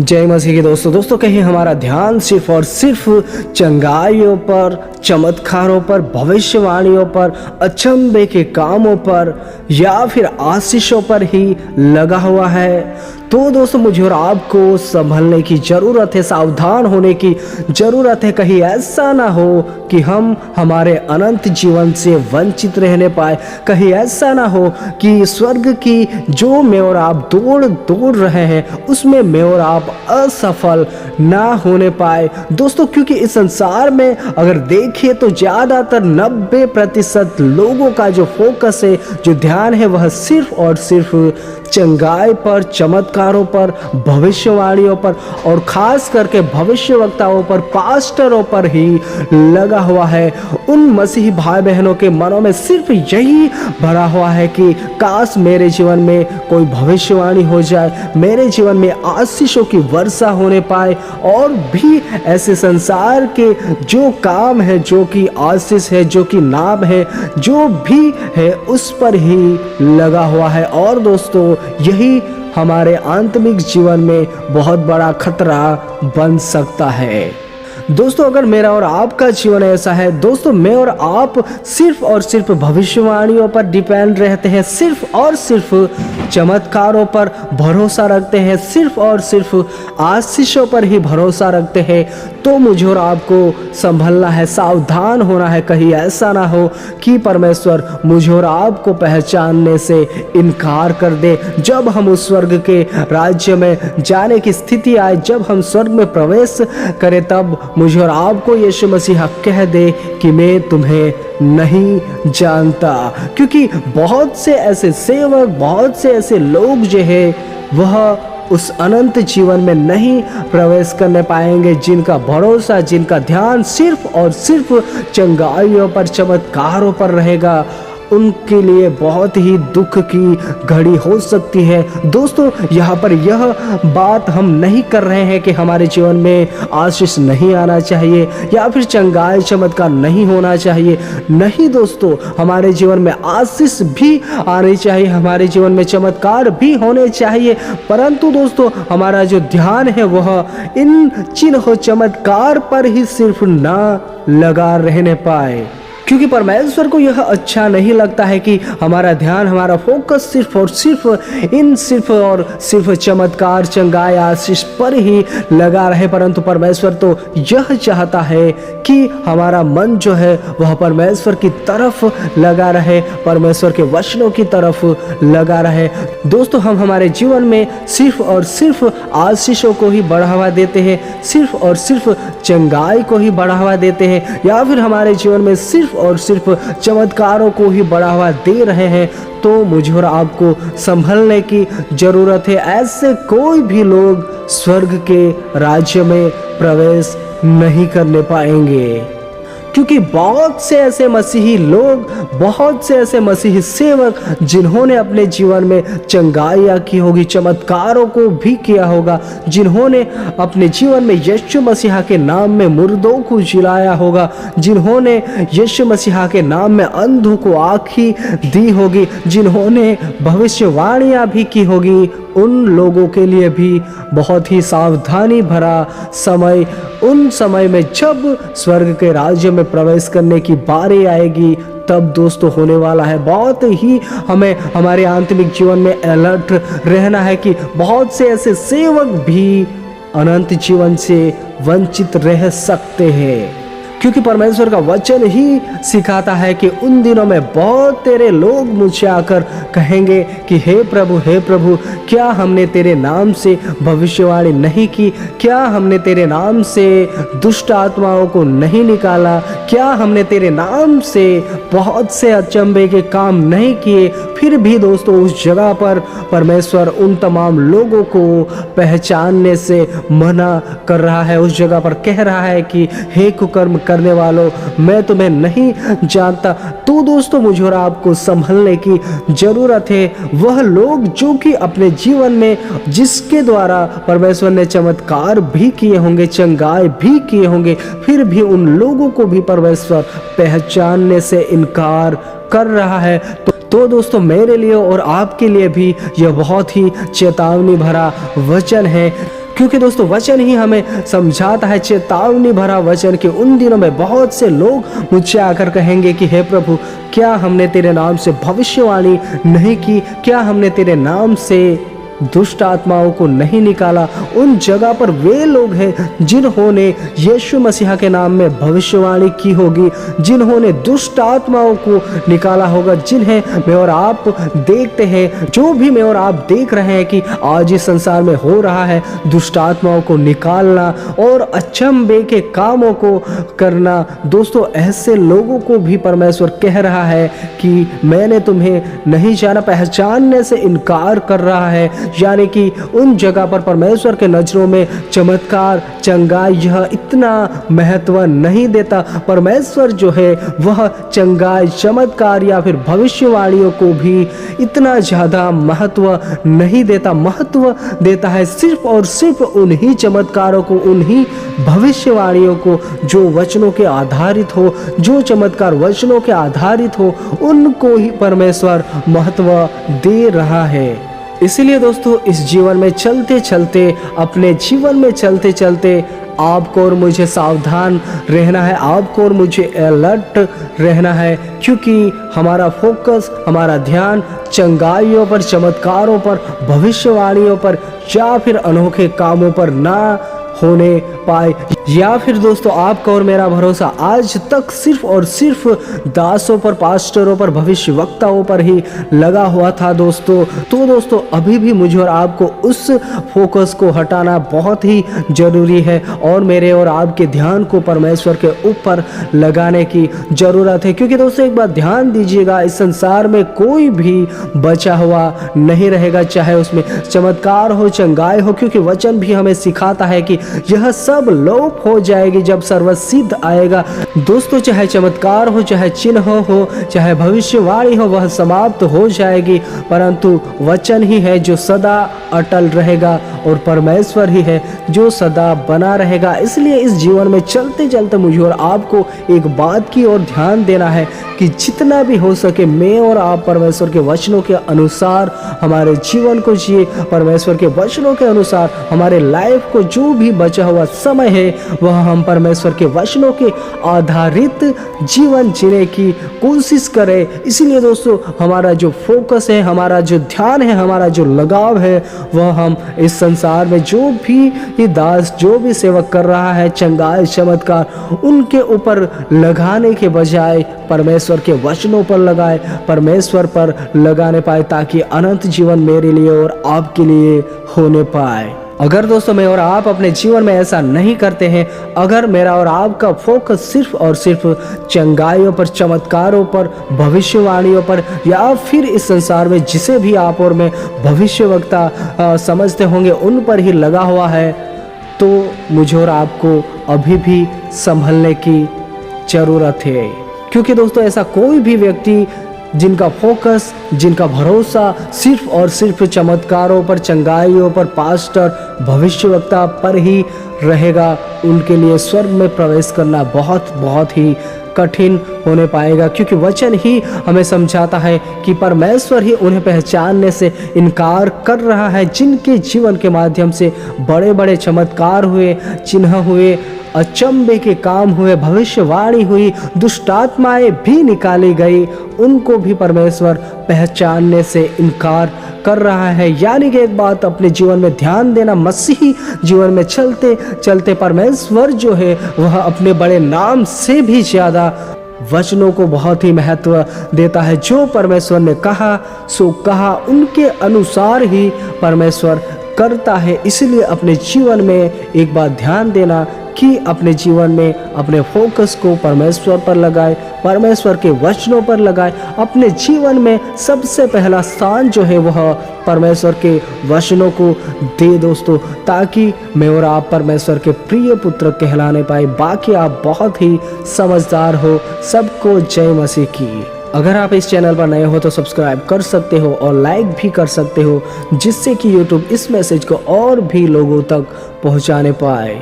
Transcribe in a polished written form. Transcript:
जय मसीह के दोस्तों कहीं हमारा ध्यान सिर्फ और सिर्फ चंगाइयों पर, चमत्कारों पर, भविष्यवाणियों पर, अचंभे के कामों पर या फिर आशीषों पर ही लगा हुआ है। तो दोस्तों मुझे और आपको संभलने की ज़रूरत है, सावधान होने की ज़रूरत है। कहीं ऐसा ना हो कि हम हमारे अनंत जीवन से वंचित रहने पाए। कहीं ऐसा ना हो कि स्वर्ग की जो मैं और आप दौड़ रहे हैं उसमें मैं और आप असफल ना होने पाए। दोस्तों क्योंकि इस संसार में अगर देखिए तो ज़्यादातर 90% लोगों का जो फोकस है, जो ध्यान है, वह सिर्फ और सिर्फ चंगाई पर, चमत्कारों पर, भविष्यवाणियों पर और खास करके भविष्यवक्ताओं पर, पास्टरों पर ही लगा हुआ है। उन मसीही भाई बहनों के मनों में सिर्फ यही भरा हुआ है कि काश मेरे जीवन में कोई भविष्यवाणी हो जाए, मेरे जीवन में आशीषों की वर्षा होने पाए और भी ऐसे संसार के जो काम है, जो कि आशीष है, जो कि नाम है, जो भी है उस पर ही लगा हुआ है। और दोस्तों यही हमारे आत्मिक जीवन में बहुत बड़ा खतरा बन सकता है। दोस्तों अगर मेरा और आपका जीवन ऐसा है, दोस्तों मैं और आप सिर्फ और सिर्फ भविष्यवाणियों पर डिपेंड रहते हैं, सिर्फ और सिर्फ चमत्कारों पर भरोसा रखते हैं, सिर्फ और सिर्फ आशीषों पर ही भरोसा रखते हैं, तो मुझे और आपको संभलना है, सावधान होना है। कहीं ऐसा ना हो कि परमेश्वर मुझे और आपको पहचानने से इनकार कर दे। जब हम उस स्वर्ग के राज्य में जाने की स्थिति आए, जब हम स्वर्ग में प्रवेश करें, तब मुझे और आपको यीशु मसीह कह दे कि मैं तुम्हें नहीं जानता। क्योंकि बहुत से ऐसे सेवक, बहुत से ऐसे लोग जो है वह उस अनंत जीवन में नहीं प्रवेश करने पाएंगे, जिनका भरोसा, जिनका ध्यान सिर्फ और सिर्फ चंगाइयों पर, चमत्कारों पर रहेगा। उनके लिए बहुत ही दुख की घड़ी हो सकती है। दोस्तों यहाँ पर यह बात हम नहीं कर रहे हैं कि हमारे जीवन में आशीष नहीं आना चाहिए या फिर चंगाई चमत्कार नहीं होना चाहिए। नहीं दोस्तों, हमारे जीवन में आशीष भी आनी चाहिए, हमारे जीवन में चमत्कार भी होने चाहिए। परंतु दोस्तों हमारा जो ध्यान है वह इन चिन्ह चमत्कार पर ही सिर्फ ना लगा रहने पाए, क्योंकि परमेश्वर को यह अच्छा नहीं लगता है कि हमारा ध्यान, हमारा फोकस सिर्फ और सिर्फ चमत्कार, चंगाई, आशीष पर ही लगा रहे। परंतु परमेश्वर तो यह चाहता है कि हमारा मन जो है वह परमेश्वर की तरफ लगा रहे, परमेश्वर के वचनों की तरफ लगा रहे। दोस्तों हम हमारे जीवन में सिर्फ और सिर्फ आशीषों को ही बढ़ावा देते हैं, सिर्फ और सिर्फ चंगाई को ही बढ़ावा देते हैं, या फिर हमारे जीवन में सिर्फ और सिर्फ चमत्कारों को ही बढ़ावा दे रहे हैं, तो मुझे और आपको संभलने की जरूरत है। ऐसे कोई भी लोग स्वर्ग के राज्य में प्रवेश नहीं करने पाएंगे, क्योंकि बहुत से ऐसे मसीही लोग, बहुत से ऐसे मसीही सेवक जिन्होंने अपने जीवन में चंगाइयाँ की होगी, चमत्कारों को भी किया होगा, जिन्होंने अपने जीवन में यीशु मसीह के नाम में मुर्दों को जिलाया होगा, जिन्होंने यीशु मसीह के नाम में अंधों को आँखें दी होगी, जिन्होंने भविष्यवाणियाँ भी की होगी, उन लोगों के लिए भी बहुत ही सावधानी भरा समय, उन समय में जब स्वर्ग के राज्य में प्रवेश करने की बारी आएगी, तब दोस्तों होने वाला है। बहुत ही हमें हमारे आत्मिक जीवन में अलर्ट रहना है कि बहुत से ऐसे सेवक भी अनंत जीवन से वंचित रह सकते हैं, क्योंकि परमेश्वर का वचन ही सिखाता है कि उन दिनों में बहुत तेरे लोग मुझसे आकर कहेंगे कि हे प्रभु, क्या हमने तेरे नाम से भविष्यवाणी नहीं की? क्या हमने तेरे नाम से दुष्ट आत्माओं को नहीं निकाला? क्या हमने तेरे नाम से बहुत से अचंभे के काम नहीं किए? फिर भी दोस्तों उस जगह पर परमेश्वर उन तमाम लोगों को पहचानने से मना कर रहा है। उस जगह पर कह रहा है कि हे कुकर्म करने वालों, मैं तुम्हें नहीं जानता। तो दोस्तों मुझे और आपको संभलने की जरूरत है। वह लोग जो कि अपने जीवन में जिसके द्वारा परमेश्वर ने चमत्कार भी किए होंगे, चंगाई भी किए होंगे, फिर भी उन लोगों को भी परमेश्वर पहचानने से इनकार कर रहा है। तो दोस्तों मेरे लिए और आपके लिए भी यह बहुत ही चेतावनी भरा वचन है। क्योंकि दोस्तों वचन ही हमें समझाता है, चेतावनी भरा वचन कि उन दिनों में बहुत से लोग मुझसे आकर कहेंगे कि हे प्रभु, क्या हमने तेरे नाम से भविष्यवाणी नहीं की, क्या हमने तेरे नाम से दुष्ट आत्माओं को नहीं निकाला। उन जगह पर वे लोग हैं जिन्होंने यीशु मसीहा के नाम में भविष्यवाणी की होगी, जिन्होंने दुष्ट आत्माओं को निकाला होगा, जिन्हें मैं और आप देखते हैं, जो भी मैं और आप देख रहे हैं कि आज इस संसार में हो रहा है, दुष्ट आत्माओं को निकालना और अचंभे के कामों को करना। दोस्तों ऐसे लोगों को भी परमेश्वर कह रहा है कि मैंने तुम्हें नहीं जाना, पहचानने से इनकार कर रहा है। यानी कि उन जगह पर परमेश्वर के नजरों में चमत्कार, चंगाई यह इतना महत्व नहीं देता। परमेश्वर जो है वह चंगाई, चमत्कार या फिर भविष्यवाणियों को भी इतना ज़्यादा महत्व नहीं देता। महत्व देता है सिर्फ और सिर्फ उन्हीं चमत्कारों को, उन्हीं भविष्यवाणियों को जो वचनों के आधारित हो, जो चमत्कार वचनों के आधारित हो, उनको ही परमेश्वर महत्व दे रहा है। इसीलिए दोस्तों इस जीवन में चलते चलते, अपने जीवन में चलते चलते आपको और मुझे सावधान रहना है, आपको और मुझे अलर्ट रहना है, क्योंकि हमारा फोकस, हमारा ध्यान चंगाइयों पर, चमत्कारों पर, भविष्यवाणियों पर या फिर अनोखे कामों पर ना होने पाए। या फिर दोस्तों आपका और मेरा भरोसा आज तक सिर्फ और सिर्फ दासों पर, पास्टरों पर, भविष्यवक्ताओं पर ही लगा हुआ था दोस्तों। तो दोस्तों अभी भी मुझे और आपको उस फोकस को हटाना बहुत ही जरूरी है और मेरे और आपके ध्यान को परमेश्वर के ऊपर लगाने की ज़रूरत है। क्योंकि दोस्तों एक बात ध्यान दीजिएगा, इस संसार में कोई भी बचा हुआ नहीं रहेगा, चाहे उसमें चमत्कार हो, चंगाई हो, क्योंकि वचन भी हमें सिखाता है कि यह सब लोप हो जाएगी जब सर्वसिद्ध आएगा। दोस्तों चाहे चमत्कार हो, चाहे चिन्ह हो, चाहे भविष्यवाणी हो, वह समाप्त हो जाएगी, परंतु वचन ही है जो सदा अटल रहेगा और परमेश्वर ही है जो सदा बना रहेगा। इसलिए इस जीवन में चलते चलते मुझे और आपको एक बात की ओर ध्यान देना है कि जितना भी हो सके मैं और आप परमेश्वर के वचनों के अनुसार हमारे जीवन को जिए, परमेश्वर के वचनों के अनुसार हमारे लाइफ को, जो भी बचा हुआ समय है वह हम परमेश्वर के वचनों के आधारित जीवन जीने की कोशिश करें। इसीलिए दोस्तों हमारा जो फोकस है, हमारा जो ध्यान है, हमारा जो लगाव है, वह हम इस संसार में जो भी ये दास, जो भी सेवक कर रहा है, चंगाई, चमत्कार, उनके ऊपर लगाने के बजाय परमेश्वर के वचनों पर लगाए, परमेश्वर पर लगाने पाए, ताकि अनंत जीवन मेरे लिए और आपके लिए होने पाए। अगर दोस्तों मैं और आप अपने जीवन में ऐसा नहीं करते हैं, अगर मेरा और आपका फोकस सिर्फ और सिर्फ चंगाइयों पर, चमत्कारों पर, भविष्यवाणियों पर, या फिर इस संसार में जिसे भी आप और मैं भविष्यवक्ता समझते होंगे उन पर ही लगा हुआ है, तो मुझे और आपको अभी भी संभलने की ज़रूरत है। क्योंकि दोस्तों ऐसा कोई भी व्यक्ति जिनका फोकस, जिनका भरोसा सिर्फ और सिर्फ चमत्कारों पर, चंगाइयों पर, पास्टर, भविष्यवक्ता पर ही रहेगा, उनके लिए स्वर्ग में प्रवेश करना बहुत बहुत ही कठिन होने पाएगा। क्योंकि वचन ही हमें समझाता है कि परमेश्वर ही उन्हें पहचानने से इनकार कर रहा है, जिनके जीवन के माध्यम से बड़े बड़े चमत्कार हुए, चिन्ह हुए, अचंभे के काम हुए, भविष्यवाणी हुई, दुष्टात्माएं भी निकाली गई, उनको भी परमेश्वर पहचानने से इनकार कर रहा है। यानी कि एक बात अपने जीवन में ध्यान देना, मसीही जीवन में चलते चलते परमेश्वर जो है वह अपने बड़े नाम से भी ज़्यादा वचनों को बहुत ही महत्व देता है। जो परमेश्वर ने कहा सो कहा, उनके अनुसार ही परमेश्वर करता है। इसलिए अपने जीवन में एक बात ध्यान देना कि अपने जीवन में अपने फोकस को परमेश्वर पर लगाए, परमेश्वर के वचनों पर लगाए। अपने जीवन में सबसे पहला स्थान जो है वह परमेश्वर के वचनों को दे दोस्तों, ताकि मैं और आप परमेश्वर के प्रिय पुत्र कहलाने पाए। बाकी आप बहुत ही समझदार हो। सबको जय मसीह की। अगर आप इस चैनल पर नए हो तो सब्सक्राइब कर सकते हो और लाइक भी कर सकते हो, जिससे कि यूट्यूब इस मैसेज को और भी लोगों तक पहुंचाने पाए।